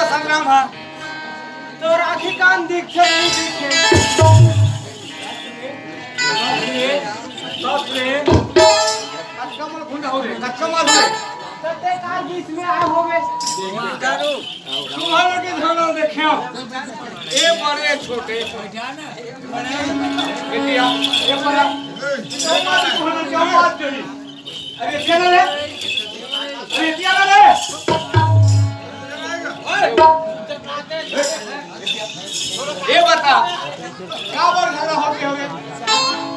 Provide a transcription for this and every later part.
संग्राम है तो राखी कान दिखे सत्य का बीच में आए होवे तुम्हारे के झगड़ा देखियो ए बड़े छोटे बेटिया ये बड़ा क्या बात करी अरे चला रे अरे चला रे ये बता क्या बार झगड़ा हो गया होगे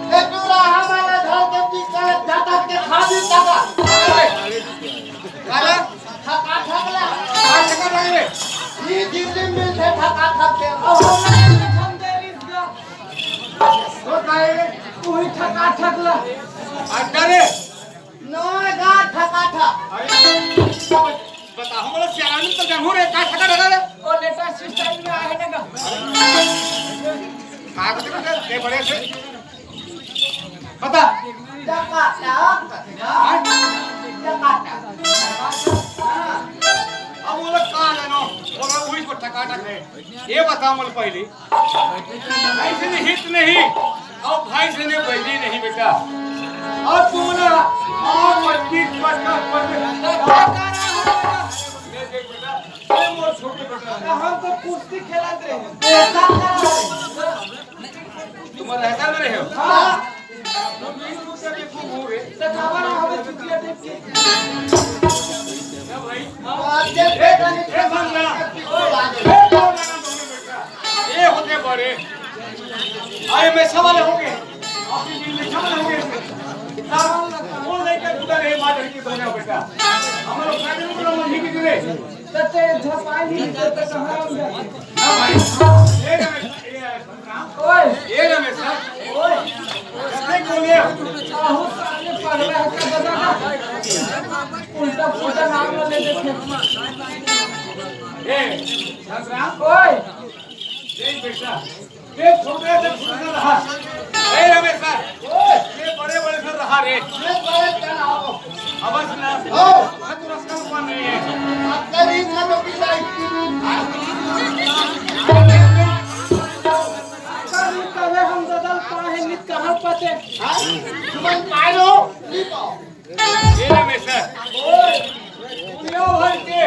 ए तूरा हमारे घर के पीछे जाता के खादी लगा अरे ठका ठकला ठका लगे ये दिल्ली में से ठका ठक के हम देरी का तो काहे तू ही ठका ठकला अरे नो गा ठका ठक बता हम लोग सियारानी तो जंगू रे का ठका लगा रे ओ लेटेस्ट स्टाइल में आए ना का कहते ये बड़े से बता ठका अब वो लोग कहाँ लेनो वो लोग वही को ठका ठक है ये बता मुझे पहले भाई से नहीं हित नहीं और भाई से नहीं बैठी नहीं बेटा और तू ना और मस्जिद हम तो कुश्ती खेलते रहे तुम रहता में रहे हो हाँ तुम भी दूसरे के खूब हो रहे तो हमारा हमें छुट्टियां देती क्या भाई ये संगना ये होते बड़े आए में सवाल हो गए आपकी दिल में सवाल हो गए कौन लेकर उधर है माधर की बना बेटा हमारा काजल को हम नहीं किए तते झपाई नहीं तते कहां हम जाए हां भाई ये रमेश ओए नहीं बोलिए आहू साले पगला है बता उल्टा पुल्टा नाम ले देखे ए संग्राम ओए ये बेटा ये छोटे से छोटा रहा ए रमेश ओए ये बड़े बड़े से रहा रे ये बड़े क्या आओ अबस ना ओ तू रस्ता कौन नहीं है आपका ही चलो पिलाई हम जदल पाए नित कहां पते तुम पालो जल्दी पाओ ये रमेश सर दुनिया भर के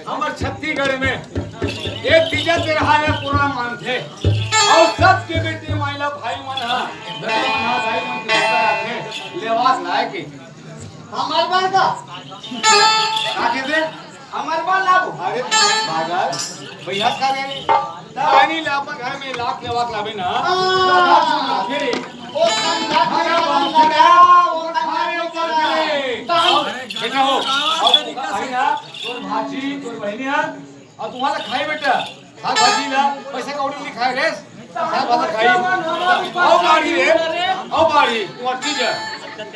हमारे छत्तीसगढ़ में एक तीजा तेरहा है पूरा मान थे और सबके बेटे महिला भाई मन भाई मन के लेवास लाए के हमार बाल का का कहते हमार बाल लागू अरे भागर भैया का रे पानी ला अपन घर में लाख लेवाक लावे ना फिर ओ संगा खाया का बाप वो खाए ऊपर करे बेटा हो और भाई ना तोर भाजी तोर बहनिया और तुम्हारा खाई बेटा खा भाजी ला पैसा कौड़ी नहीं खाए रे खा भात खाई आओ बाड़ी रे आओ बाड़ी तुम्हार चीज है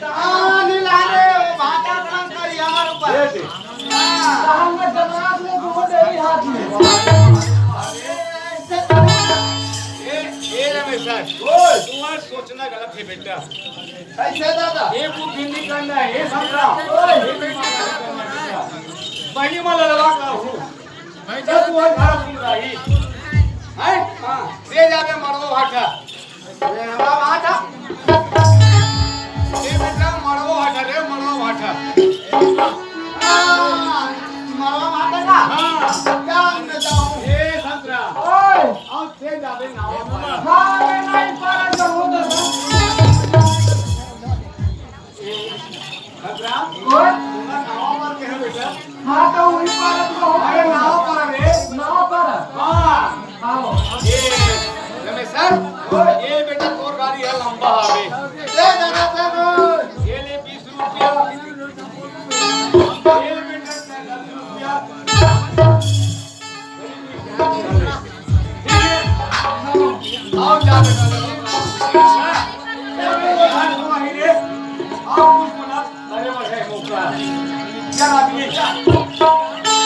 तानी लाने भाटा काम कर यार ऊपर दे दे हम जनाब ले दो दे हाथ में ये रमेश सर तुम्हारा सोचना गलत है बेटा कैसे दादा ये बुद्धि नहीं करना है ये समझा ये बहनी माला लगा का हूँ मैं जब तू घर सुन रही है हां से जावे मरदो भाटा रे हवा भाटा ये बेटा मरदो भाटा रे मरदो भाटा मावा भाटा का हां क्या मैं जाऊं ये संतरा ओए और से जावे नावा पर खावे नहीं पर जो हो दादा संतरा ओए तुम्हारा नावा पर के है बेटा हां तो वही पर तो हो अरे नावा पर रे नाव पर हां आओ ये रमेश सर ये बेटा तोर गाड़ी है लंबा आवे दे दादा दे ये ले 20 रुपया ये बेटा 10 रुपया आओ जा बेटा आओ कुछ बोला अरे बड़े मौका क्या आदमी है